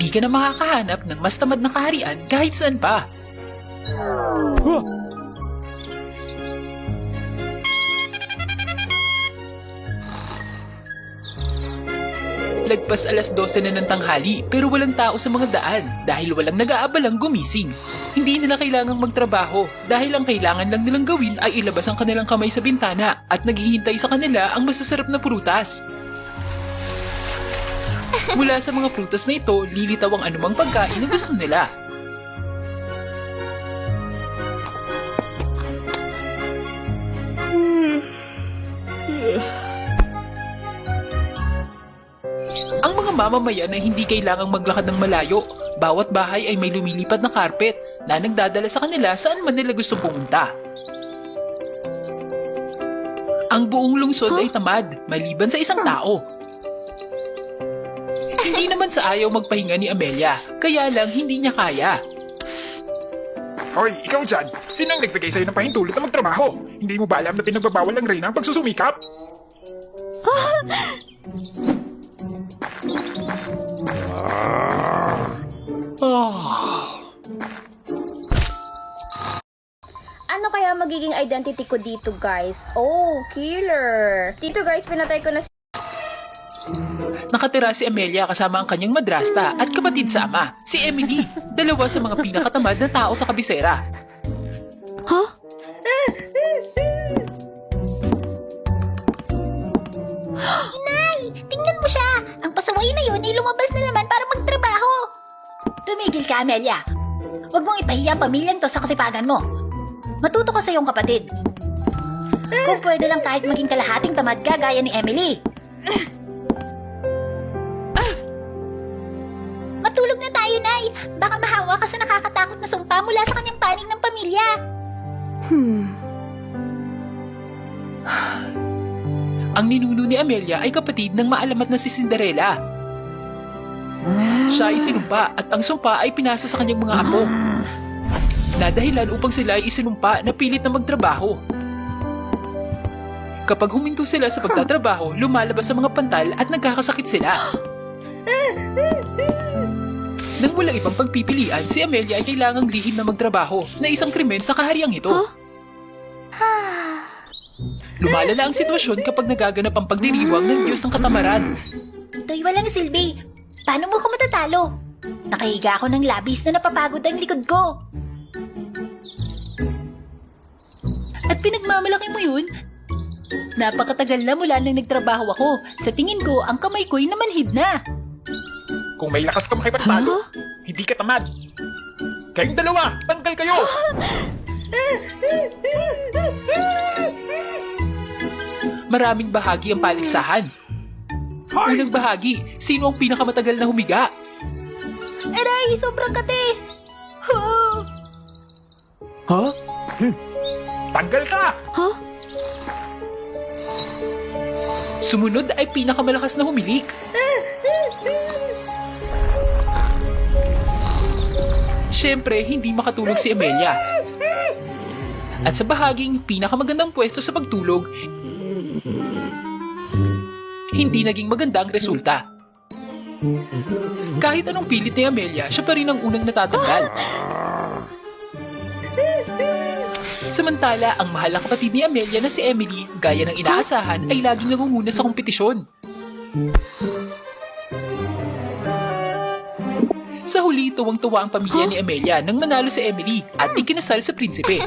Hindi ka na makakahanap ng mas tamad na kaharian kahit saan pa. Lagpas 12:00 na ng tanghali pero walang tao sa mga daan dahil walang nag-aabalang gumising. Hindi nila kailangang magtrabaho dahil ang kailangan lang nilang gawin ay ilabas ang kanilang kamay sa bintana at naghihintay sa kanila ang masasarap na prutas. Mula sa mga prutas na ito, lilitaw ang anumang pagkain na gusto nila. Ang mga mamamayan ay hindi kailangang maglakad ng malayo. Bawat bahay ay may lumilipad na karpet na nagdadala sa kanila saan man nila gusto pumunta. Ang buong lungsod ay tamad, maliban sa isang tao. Hindi naman sa ayaw magpahinga ni Amelia, kaya lang hindi niya kaya. Hoy, ikaw dyan! Sinong nagbigay sa'yo ng pahintulot na magtrabaho? Hindi mo ba alam na pinagbabawal ng Reyna ang pagsusumikap? Ano kaya magiging identity ko dito, guys? Oh, killer! Dito, guys, pinatay ko na si... Nakatira si Amelia kasama ang kanyang madrasta at kapatid sa ama, si Emily, dalawa sa mga pinakatamad na tao sa kabisera. Inay! Tingnan mo siya! Ang pasaway na yun ay lumabas na naman para magtrabaho! Tumigil ka, Amelia! Huwag mong ipahiya ang pamilyang to sa kasipagan mo. Matuto ka sa iyong kapatid. Kung pwede lang kahit maging kalahating tamad ka gaya ni Emily. Matulog na tayo, Nay! Baka mahawa ka sa nakakatakot na sumpa mula sa kanyang paning ng pamilya. Ang ninuno ni Amelia ay kapatid ng maalamat na si Cinderella. Siya ay sinumpa at ang sumpa ay pinasa sa kanyang mga apo. Nadahilan upang sila ay isinumpa na pilit na magtrabaho. Kapag huminto sila sa pagtatrabaho, lumalabas sa mga pantal at nagkakasakit sila. Nang walang ibang pagpipilian, si Amelia ay kailangang lihim na magtrabaho na isang krimen sa kahariang ito. Lumalala ang sitwasyon kapag nagaganap ang pagdiriwang ng Diyos ng katamaran. To'y walang silbi. Paano mo ko matatalo? Nakahiga ako ng labis na napapagod ang likod ko. At pinagmamalaki mo yun? Napakatagal na mula nang nagtrabaho ako. Sa tingin ko, ang kamay ko'y namanhid na. Kung may lakas ka makipagtalo, hindi ka tamad. Kayong dalawa, tanggal kayo! Maraming bahagi ang paligsahan. Unang bahagi, sino ang pinakamatagal na humiga? Aray, sobrang kate! Tanggal ka! Sumunod ay pinakamalakas na humilik. Siyempre, hindi makatulog si Amelia. At sa bahaging pinakamagandang pwesto sa pagtulog, hindi naging maganda ang resulta. Kahit anong pilit ni Amelia, siya pa rin ang unang natatanggal. Samantala, ang mahal na kapatid ni Amelia na si Emily, gaya ng inaasahan, ay laging nangunguna sa kompetisyon. Sa huli, tuwang-tuwa ang pamilya ni Amelia nang manalo si Emily at ikinasal sa prinsipe.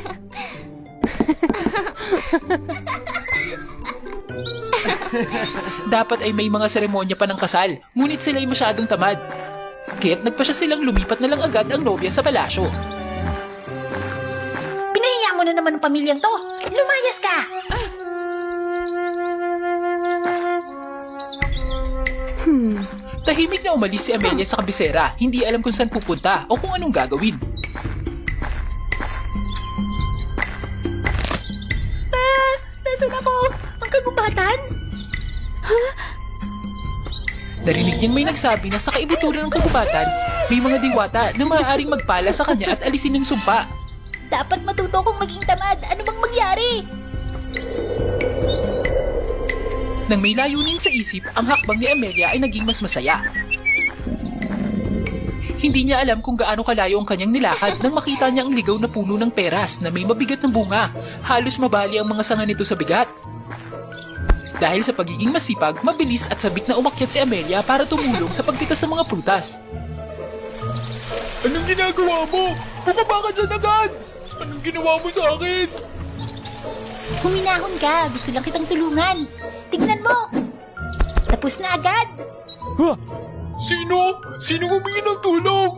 Dapat ay may mga seremonya pa ng kasal, ngunit sila'y masyadong tamad. Kaya't nagpa siya silang lumipat na lang agad ang nobya sa palasyo. Pinahiya mo na naman ang pamilyang to. Lumayas ka! Tahimik na umalis si Amelia sa kabisera, hindi alam kung saan pupunta o kung anong gagawin. Nasaan ako? Ang kagubatan? Narinig niyang may nagsabi na sa kaibuturan ng kagubatan, may mga diwata na maaaring magpala sa kanya at alisin ng sumpa. Dapat matuto kong maging tamad. Ano bang mangyari? Nang may layunin sa isip, ang hakbang ni Amelia ay naging mas masaya. Hindi niya alam kung gaano kalayo ang kanyang nilakad nang makita niya ang ligaw na puno ng peras na may mabigat na bunga. Halos mabali ang mga sanga nito sa bigat. Dahil sa pagiging masipag, mabilis at sabik na umakyat si Amelia para tumulong sa pagpitas ng mga prutas. Anong ginagawa mo? Bumaba ka dyan agad! Anong ginawa mo sa akin? Huminahon ka. Gusto lang kitang tulungan. Tingnan mo. Tapos na agad. Ha? Sino? Sino humingi ng tulong?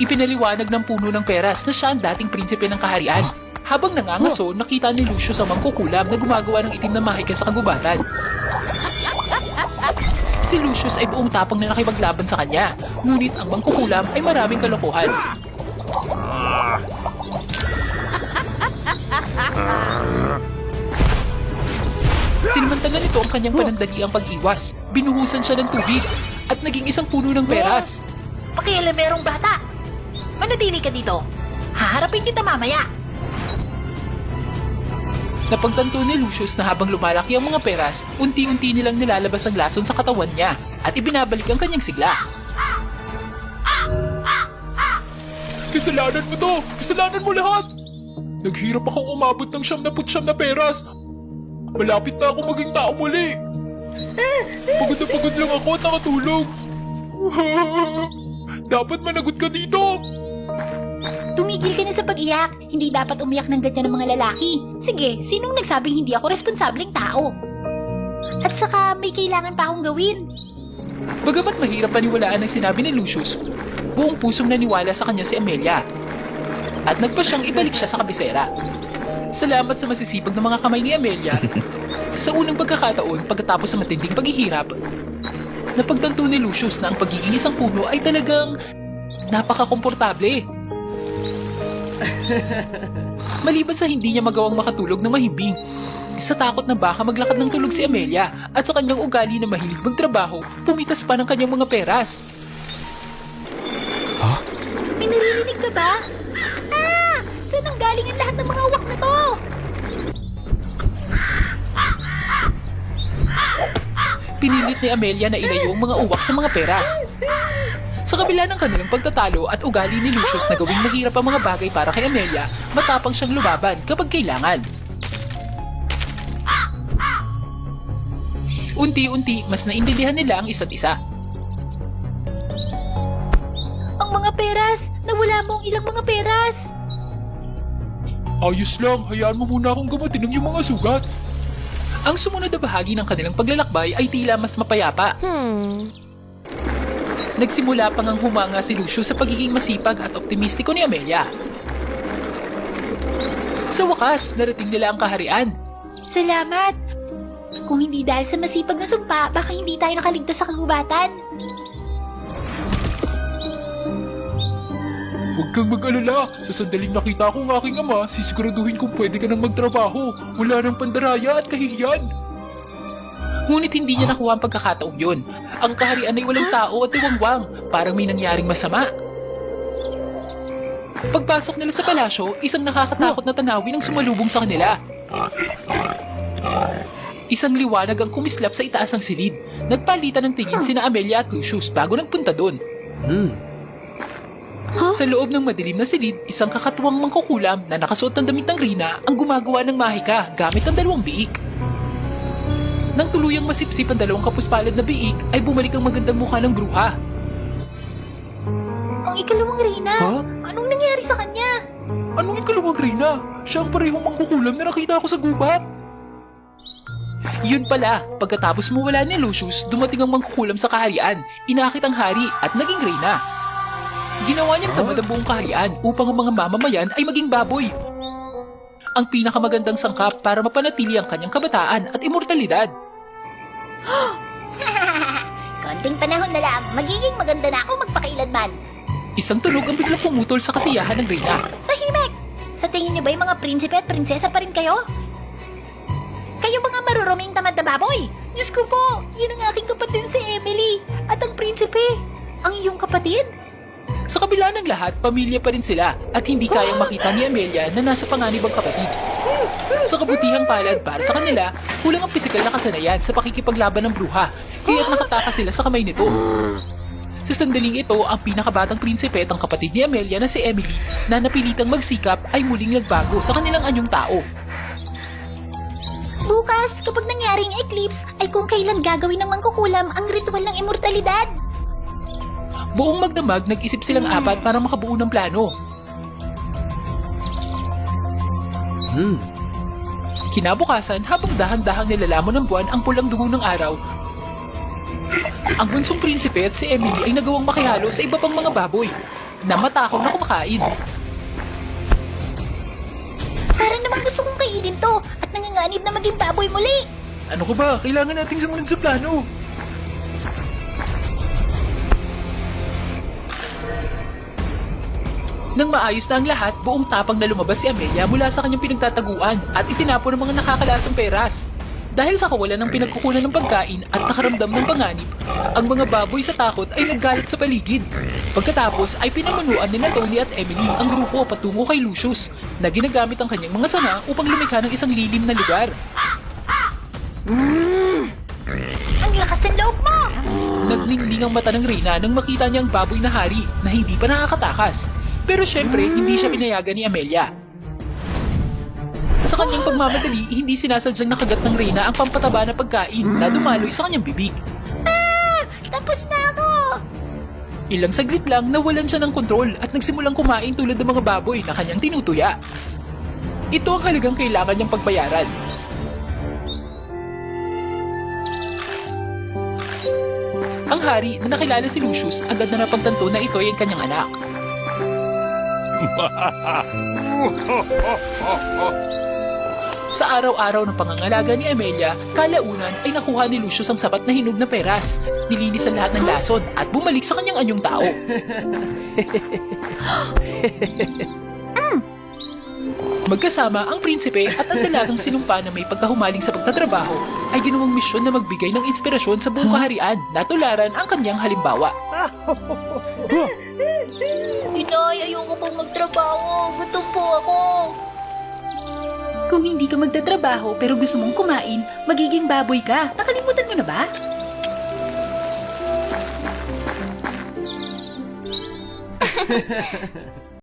Ipinaliwanag ng puno ng peras na siya ang dating prinsipe ng kaharian. Habang nangangaso, nakita ni Lucius ang mangkukulam na gumagawa ng itim na mahika sa kagubatan. Si Lucius ay buong tapang na nakipaglaban sa kanya, ngunit ang mangkukulam ay maraming kalokohan. Sinimantala nito ang kanyang panandaliang pag-iwas. Binuhusan siya ng tubig at naging isang puno ng peras. Pakialamerong bata. Manatili ka dito. Haharapin kita mamaya. Napagtanto ni Lucius na habang lumalaki ang mga peras, unti-unti nilang nilalabas ang lason sa katawan niya at ibinabalik ang kanyang sigla. Kasalanan mo to! Kasalanan mo lahat! Naghirap akong umabot ng 79 na peras. Malapit na ako maging tao muli. Pagod na pagod lang ako at nakatulog. Dapat managot ka dito. Tumigil ka na sa pag-iyak. Hindi dapat umiyak ng ganyan ng mga lalaki. Sige, sinong nagsabing hindi ako responsableng tao? At saka may kailangan pa akong gawin. Bagamat mahirap paniwalaan ang sinabi ni Lucius, buong pusong naniwala sa kanya si Amelia. At nagpa siyang ibalik siya sa kabisera. Salamat sa masisipag na mga kamay ni Amelia. Sa unang pagkakataon, pagkatapos sa matinding paghihirap, napagtanto ni Lucius na ang pagiging isang puno ay talagang napaka-komportable. Maliban sa hindi niya magawang makatulog na mahimbing, sa takot na baka maglakad ng tulog si Amelia at sa kanyang ugali na mahilig magtrabaho, pumitas pa ng kanyang mga peras. May naririnig ka ba? Ah! Saan ang galing ang lahat ng mga uwak na to? Pinilit ni Amelia na ilayo ang mga uwak sa mga peras. Sa kabila ng kanilang pagtatalo at ugali ni Lucius na gawing mahirap ang mga bagay para kay Amelia, matapang siyang lumaban kapag kailangan. Unti-unti, mas naintindihan nila ang isa't isa. Ang mga peras! Nawala mo ang ilang mga peras! Ayos lang, hayaan mo muna akong gamutin ng iyong mga sugat. Ang sumunod na bahagi ng kanilang paglalakbay ay tila mas mapayapa. Nagsimula pang ang humanga si Lucius sa pagiging masipag at optimistiko ni Amelia. Sa wakas, narating nila ang kaharian. Salamat! Kung hindi dahil sa masipag na sumpa, baka hindi tayo nakaligtas sa kagubatan. Huwag kang mag-alala. Sa sandaling nakita ko ang aking ama, sisiguraduhin kung pwede ka nang magtrabaho. Wala nang pandaraya at kahihiyan. Ngunit hindi niya nakuha ang pagkakataong yun. Ang kaharian ay walang tao at tiwangwang, parang may nangyaring masama. Pagpasok nila sa palasyo, isang nakakatakot na tanawin ang sumalubong sa kanila. Isang liwanag ang kumislap sa itaas ng silid. Nagpalitan ng tingin sina Amelia at Lucius bago nagpunta doon. Sa loob ng madilim na silid, isang kakatuwang mangkukulam na nakasuot ng damit ng Rina ang gumagawa ng mahika gamit ang 2 biik. Nang tuluyang masipsip ang 2 kapuspalad na biik, ay bumalik ang magandang mukha ng bruha. Ang ikalawang Reyna! Anong nangyari sa kanya? Anong ikalawang Reyna? Siya ang parehong mangkukulam na nakita ko sa gubat. Yun pala, pagkatapos mawala ni Lucius, dumating ang mangkukulam sa kaharian, inakit ang hari at naging Reyna. Ginawa niyang tamad ang buong kaharian upang ang mga mamamayan ay maging baboy. Ang pinakamagandang sangkap para mapanatili ang kanyang kabataan at immortalidad. Konting panahon na lang, magiging maganda na ako magpakailanman. Isang tunog ang biglang pumutol sa kasiyahan ng Reyna. Tahimik! Sa tingin niyo ba yung mga prinsipe at prinsesa pa rin kayo? Kayo mga maruruming tamad na baboy! Diyos ko po, yun ang aking kapatid si Emily. At ang prinsipe, ang iyong kapatid? Sa kabila ng lahat, pamilya pa rin sila at hindi kayang makita ni Amelia na nasa panganib ang kapatid. Sa kabutihang palad para sa kanila, kulang ang pisikal na kasanayan sa pakikipaglaban ng bruha, kaya't nakatakas sila sa kamay nito. Sa sandaling ito, ang pinakabatang prinsipe at ang kapatid ni Amelia na si Emily na napilitang magsikap ay muling nagbago sa kanilang anyong tao. Bukas, kapag nangyaring eclipse, ay kung kailan gagawin ng mangkukulam ang ritual ng immortalidad. Buong magdamag, nag-isip silang apat para makabuo ng plano. Kinabukasan, habang dahan-dahang nilalamon ng buwan ang pulang dugo ng araw, ang bunsong prinsipe at si Emily ay nagawang makihalo sa iba pang mga baboy na matakaw na kumakain. Para naman gusto kong kainin to at nanganganib na maging baboy muli. Ano ka ba? Kailangan nating sumunod sa plano. Nang maayos na ang lahat, buong tapang na lumabas si Amelia mula sa kanyang pinagtataguan at itinapon ng mga nakakalasang peras. Dahil sa kawalan ng pinagkukunan ng pagkain at nakaramdam ng panganib, ang mga baboy sa takot ay naggalit sa paligid. Pagkatapos ay pinamunuan nila Tony at Emily ang grupo patungo kay Lucius na ginagamit ang kanyang mga sanga upang lumikha ng isang lilim na lugar. Ang lakas ng loob mo! Nagningning ang mata ng Reyna nang makita niya ang baboy na hari na hindi pa nakakatakas. Pero syempre, hindi siya pinayagan ni Amelia. Sa kanyang pagmamadali, hindi sinasadyang nakagat ng Reyna ang pampataba na pagkain na dumaloy sa kanyang bibig. Tapos na ako! Ilang saglit lang nawalan siya ng kontrol at nagsimulang kumain tulad ng mga baboy na kanyang tinutuya. Ito ang halagang kailangan niyang pagbayaran. Ang hari na nakilala si Lucius agad na napagtanto na ito ay ang kanyang anak. Sa araw-araw ng pangangalaga ni Amelia, kalaunan ay nakuha ni Lucius ang sapat na hinog na peras, nilinis ang lahat ng lason at bumalik sa kanyang anyong tao. Magkasama, ang prinsipe at ang dalagang sinumpa na may pagkahumaling sa pagtatrabaho ay ginawang misyon na magbigay ng inspirasyon sa buong kaharian na tularan ang kanyang halimbawa. Inay, ayoko pong magtrabaho. Gutom po ako. Kung hindi ka magtatrabaho pero gusto mong kumain, magiging baboy ka. Nakalimutan mo na ba?